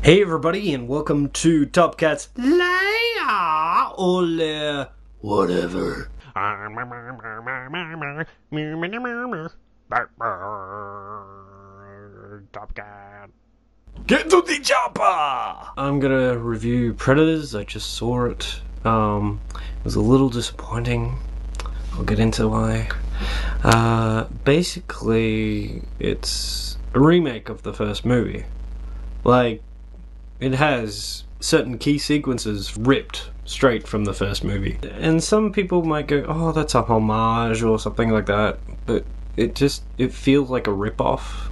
Hey everybody, and welcome to Top Cat's Lair or Lair, whatever. Top Cat. Get to the chopper! I'm gonna review Predators. I just saw it. It was a little disappointing. I'll get into why. Basically, it's a remake of the first movie. It has certain key sequences ripped straight from the first movie. And some people might go, oh, that's a homage or something like that. But it feels like a rip-off.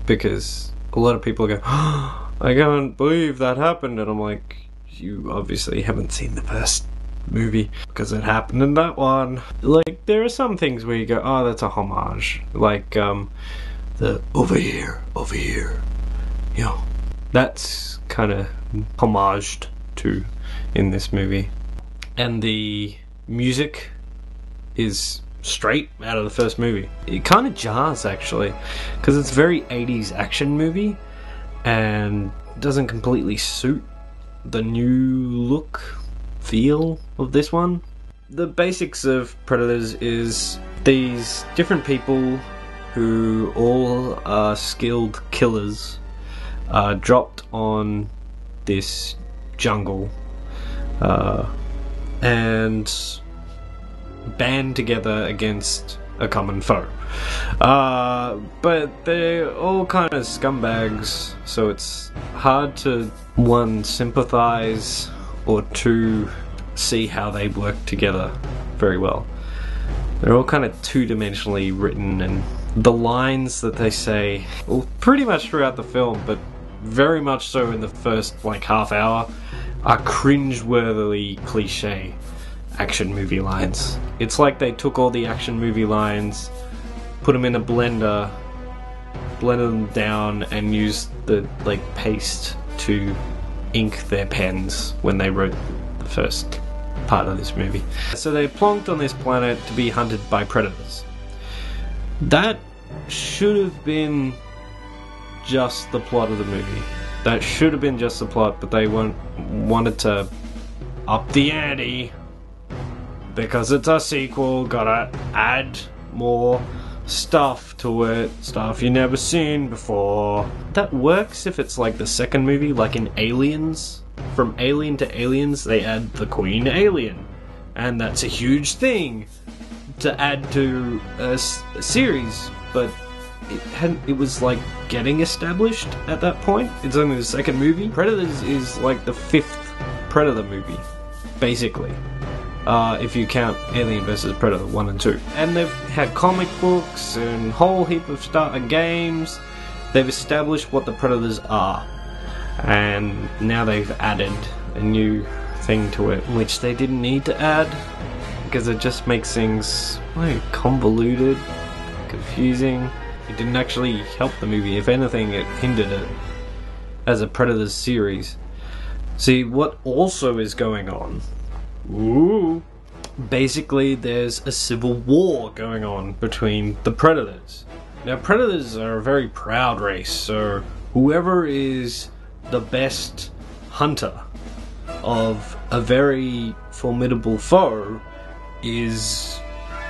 Because a lot of people go, oh, I can't believe that happened. And I'm like, you obviously haven't seen the first movie. Because it happened in that one. There are some things where you go, oh, that's a homage. The over here. You know. That's kind of homaged to in this movie. And the music is straight out of the first movie. It kind of jars, actually, because it's very 80s action movie and doesn't completely suit the new look, feel of this one. The basics of Predators is these different people who all are skilled killers dropped on this jungle and band together against a common foe. But they're all kind of scumbags, so it's hard to, one, sympathize, or two, see how they work together very well. They're all kind of two-dimensionally written, and the lines that they say, well, pretty much throughout the film, but very much so in the first half hour, are cringe-worthily cliche action movie lines. It's like they took all the action movie lines, put them in a blender, blended them down, and used the paste to ink their pens when they wrote the first part of this movie. So they plonked on this planet to be hunted by predators. That should have been just the plot of the movie. That should have been just the plot, but they wanted to up the ante because it's a sequel, gotta add more stuff to it, stuff you never seen before. That works if it's like the second movie, like in Aliens. From Alien to Aliens, they add the Queen Alien, and that's a huge thing to add to a series, but it was getting established at that point. It's only the second movie. Predators is like the fifth Predator movie, basically, if you count Alien vs Predator 1 and 2. And they've had comic books and whole heap of stuff and games. They've established what the Predators are, and now they've added a new thing to it, which they didn't need to add, because it just makes things convoluted, confusing. It didn't actually help the movie. If anything, it hindered it as a Predators series. See, what also is going on? Ooh. Basically, there's a civil war going on between the Predators. Now, Predators are a very proud race, so whoever is the best hunter of a very formidable foe is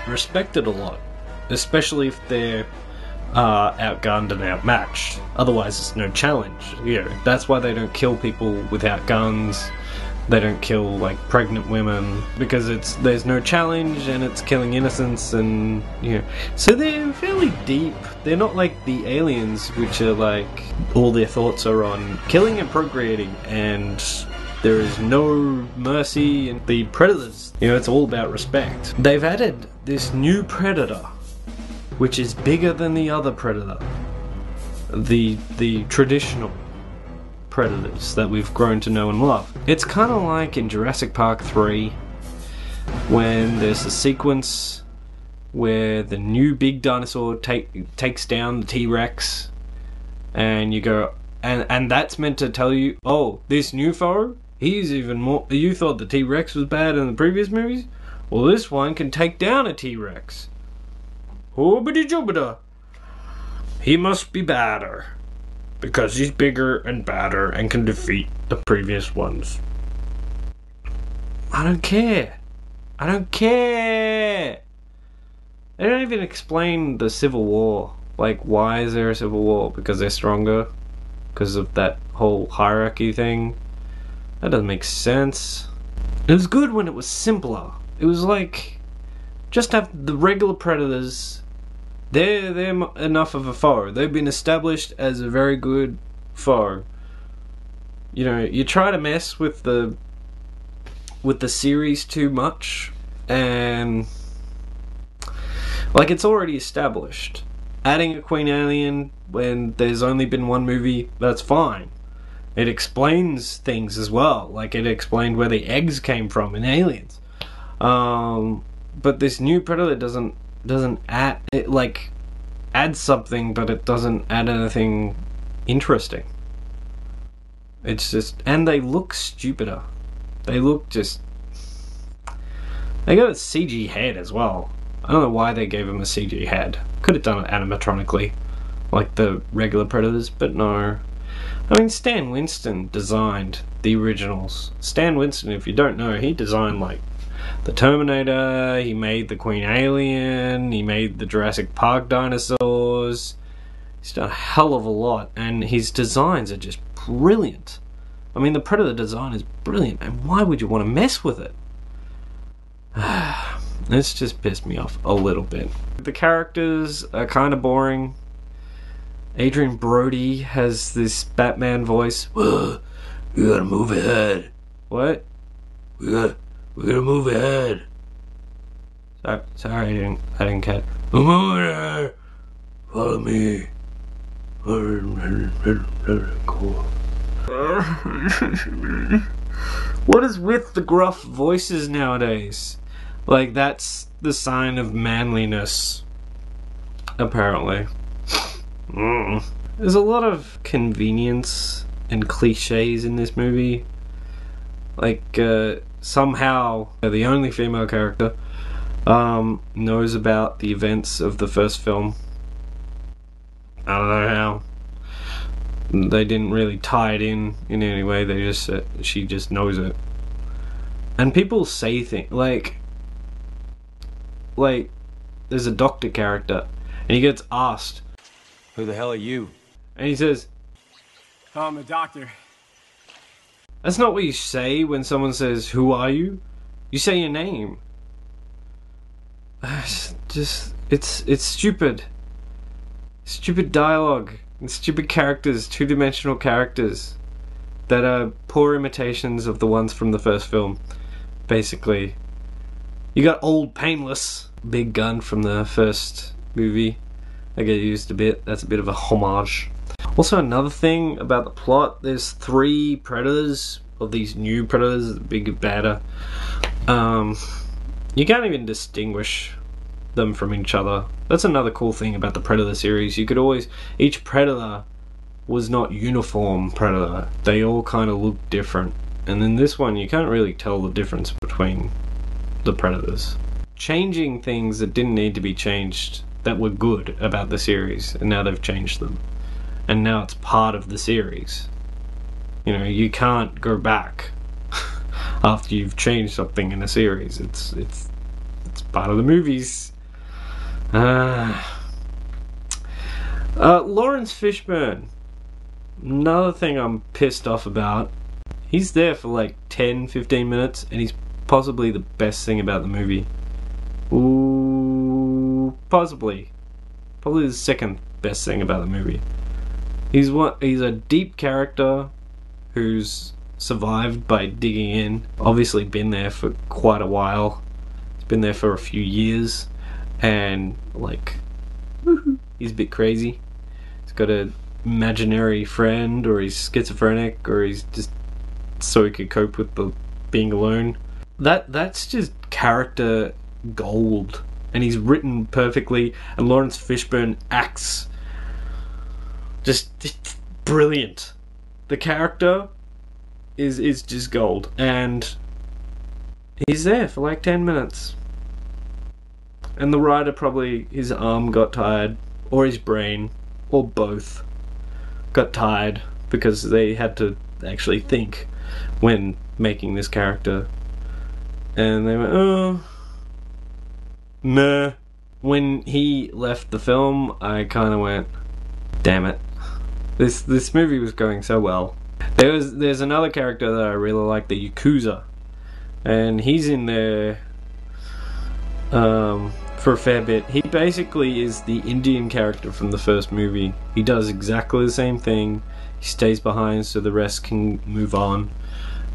respected a lot, especially if they're outgunned and outmatched. Otherwise, it's no challenge. That's why they don't kill people without guns. They don't kill pregnant women, because there's no challenge and it's killing innocents, and so they're fairly deep. They're not like the aliens, which are all their thoughts are on killing and procreating, and there is no mercy. And the Predators, it's all about respect. They've added this new predator, which is bigger than the other predator, the traditional predators that we've grown to know and love. It's kind of like in Jurassic Park 3, when there's a sequence where the new big dinosaur takes down the T-Rex, and you go, and that's meant to tell you, oh, this new foe, he's even more. You thought the T-Rex was bad in the previous movies? Well, this one can take down a T-Rex. Hoobity-joobita. He must be badder. because he's bigger and badder and can defeat the previous ones. I don't care. I don't care. They don't even explain the Civil War. Like, why is there a Civil War? Because they're stronger? Because of that whole hierarchy thing? That doesn't make sense. It was good when it was simpler. It was like, just have the regular Predators. They're enough of a foe. They've been established as a very good foe. You know, you try to mess with the series too much, and like, it's already established. Adding a Queen Alien when there's only been one movie, that's fine. It explains things as well. Like, it explained where the eggs came from in Aliens. But this new Predator doesn't add it, like, adds something, but it doesn't add anything interesting. It's just, and they look stupider. They look just, they got a CG head as well. I don't know why they gave him a CG head. Could have done it animatronically, like the regular Predators, but no. I mean, Stan Winston designed the originals. Stan Winston, if you don't know, he designed, like, the Terminator, he made the Queen Alien, he made the Jurassic Park dinosaurs. He's done a hell of a lot, and his designs are just brilliant. I mean, the Predator design is brilliant, and why would you want to mess with it? It's just pissed me off a little bit. The characters are kind of boring. Adrian Brody has this Batman voice. We gotta move ahead. What? We gotta move ahead. Sorry, I didn't catch. We're moving ahead. Follow me. What is with the gruff voices nowadays? Like, that's the sign of manliness, apparently. There's a lot of convenience and cliches in this movie. Like, somehow the only female character knows about the events of the first film. I don't know how. They didn't really tie it in any way. They just she just knows it. And people say things like there's a doctor character, and he gets asked, "Who the hell are you?" And he says, "Oh, I'm a doctor." That's not what you say when someone says, "Who are you?" You say your name. It's stupid. Stupid dialogue and stupid characters, two-dimensional characters that are poor imitations of the ones from the first film, basically. You got Old Painless, big gun from the first movie. They get used a bit. That's a bit of a homage. Also, another thing about the plot, there's 3 predators, of these new predators, the big and badder. You can't even distinguish them from each other. That's another cool thing about the Predator series. You could always, each predator was not uniform predator. They all kind of look different. And in this one, you can't really tell the difference between the predators. Changing things that didn't need to be changed, that were good about the series, and now they've changed them. And now it's part of the series. You know, you can't go back after you've changed something in a series. It's part of the movies. Lawrence Fishburne. Another thing I'm pissed off about. He's there for like 10-15 minutes, and he's possibly the best thing about the movie. Ooh, possibly. Probably the second best thing about the movie. He's a deep character who's survived by digging in. Obviously been there for quite a while. He's been there for a few years, and like, he's a bit crazy. He's got an imaginary friend, or he's schizophrenic, or he's just so he could cope with the being alone. That's just character gold, and he's written perfectly, and Lawrence Fishburne acts just brilliant. The character is just gold, and he's there for like 10 minutes. And the writer, probably his arm got tired, or his brain, or both, got tired because they had to actually think when making this character, and they went, oh, nah. When he left the film, I kind of went, damn it, this movie was going so well. There's another character that I really like, the Yakuza, and he's in there for a fair bit. He basically is the Indian character from the first movie. He does exactly the same thing. He stays behind so the rest can move on,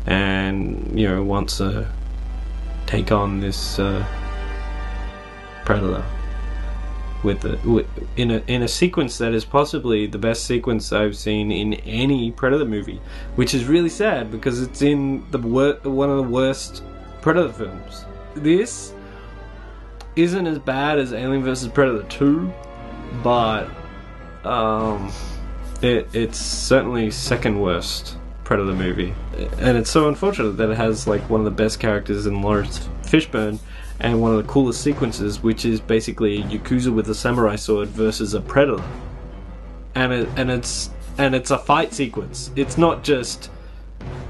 and wants to take on this predator in a sequence that is possibly the best sequence I've seen in any Predator movie, which is really sad because it's in one of the worst Predator films. This isn't as bad as Alien vs Predator 2, but it's certainly second worst Predator movie, and it's so unfortunate that it has like one of the best characters in Lawrence Fishburne and one of the coolest sequences, which is basically a Yakuza with a samurai sword versus a predator, and it's a fight sequence. It's not just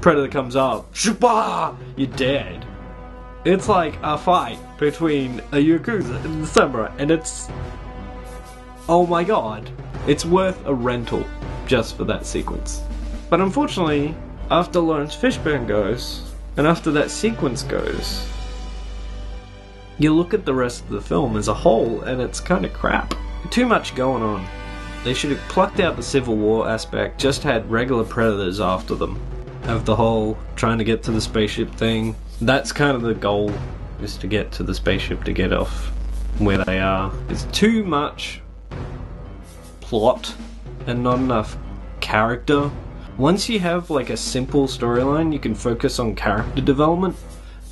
predator comes up, shubba, you're dead. It's like a fight between a Yakuza and the samurai, and it's, oh my god, it's worth a rental just for that sequence. But unfortunately, after Lawrence Fishburne goes, and after that sequence goes, you look at the rest of the film as a whole, and it's kind of crap. Too much going on. They should have plucked out the Civil War aspect, just had regular predators after them. Have the whole trying to get to the spaceship thing. That's kind of the goal, is to get to the spaceship to get off where they are. It's too much plot and not enough character. Once you have like a simple storyline, you can focus on character development.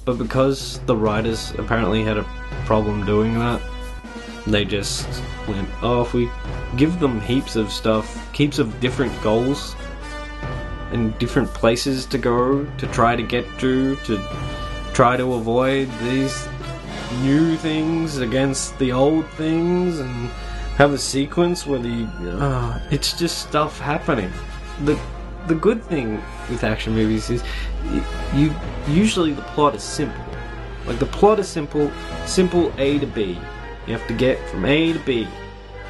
But because the writers apparently had a problem doing that, they just went, oh, if we give them heaps of stuff, heaps of different goals, and different places to go, to try to get to try to avoid these new things against the old things, and have a sequence where it's just stuff happening. The good thing with action movies is usually the plot is simple. Like, the plot is simple A to B. You have to get from A to B,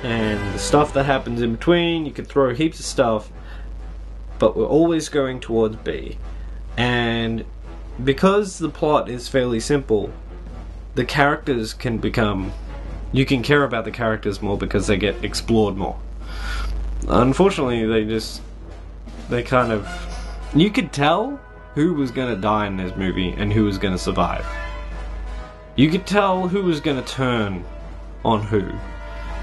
and the stuff that happens in between, you can throw heaps of stuff, but we're always going towards B. And because the plot is fairly simple, the characters can become, you can care about the characters more because they get explored more. Unfortunately, they kind of, you could tell who was going to die in this movie and who was going to survive. You could tell who was going to turn on who.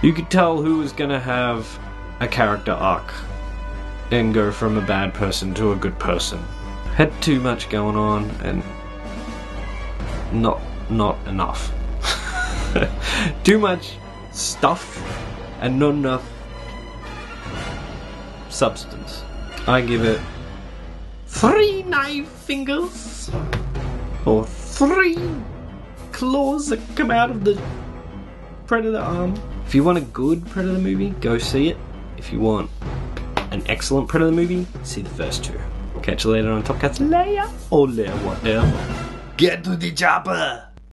You could tell who was going to have a character arc and go from a bad person to a good person. Had too much going on and not enough. Too much stuff and not enough substance. I give it 3 knife fingers, or 3 claws that come out of the Predator arm. If you want a good Predator movie, go see it. If you want an excellent Predator movie, see the first 2. Catch you later on Top Cats. Later, or later, whatever. Get to the chopper!